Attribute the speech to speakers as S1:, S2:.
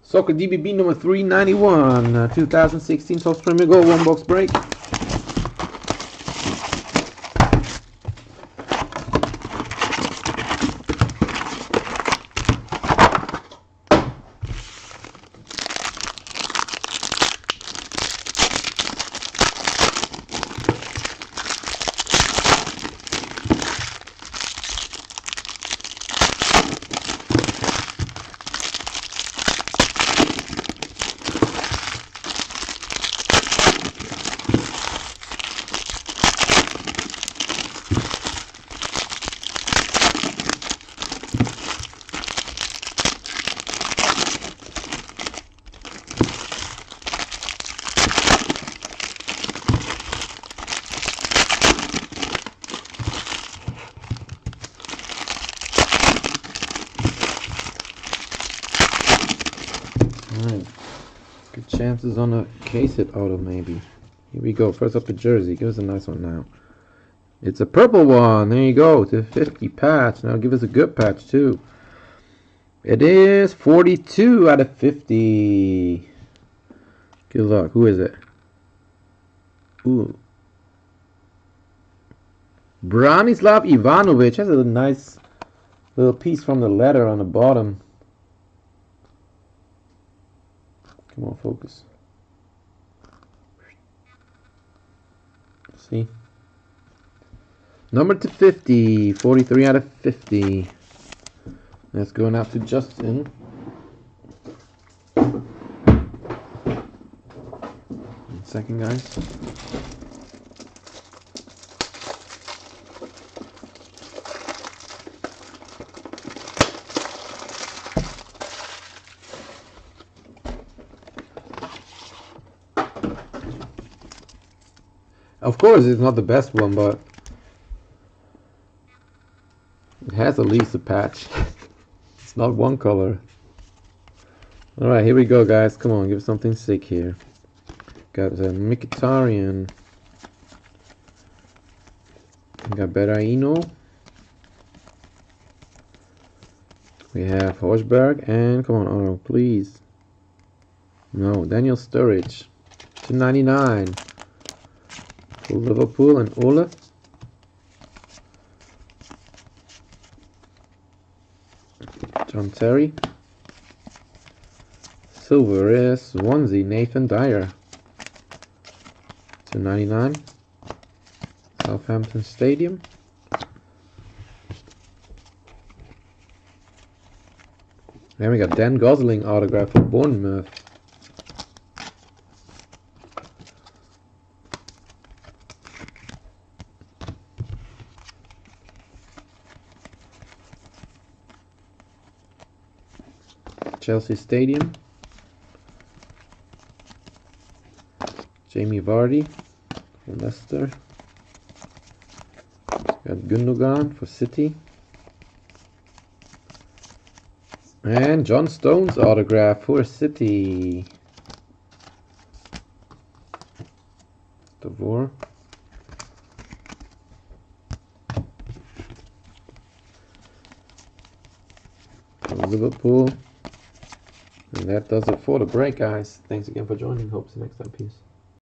S1: Soccer DBB number 391, 2016 Top Premier Gold, one box break. Alright, good chances on a case hit auto maybe. Here we go, first up a jersey, give us a nice one now. It's a purple one, there you go, to 50 patch. Now give us a good patch too. It is 42 out of 50. Good luck, who is it? Ooh. Branislav Ivanovic has a nice little piece from the letter on the bottom. Come on, focus. See? Number to 50. 43 out of 50. That's going out to Justin. Second, guys. Of course, it's not the best one, but it has at least a patch. It's not one color. Alright, here we go, guys. Come on, give us something sick here. Got a Mkhitaryan. Got Berahino. We have Horsberg. And come on, Arnold, please. No, Daniel Sturridge. 299. For Liverpool and Ola. John Terry. Silver is Swansea, Nathan Dyer. 299. Southampton Stadium. Then we got Dan Gosling autograph for Bournemouth. Chelsea Stadium. Jamie Vardy for Leicester. Got Gundogan for City. And John Stones autograph for City. Devore. For Liverpool. And that does it for the break, guys. Thanks again for joining. Hope to see you next time. Peace.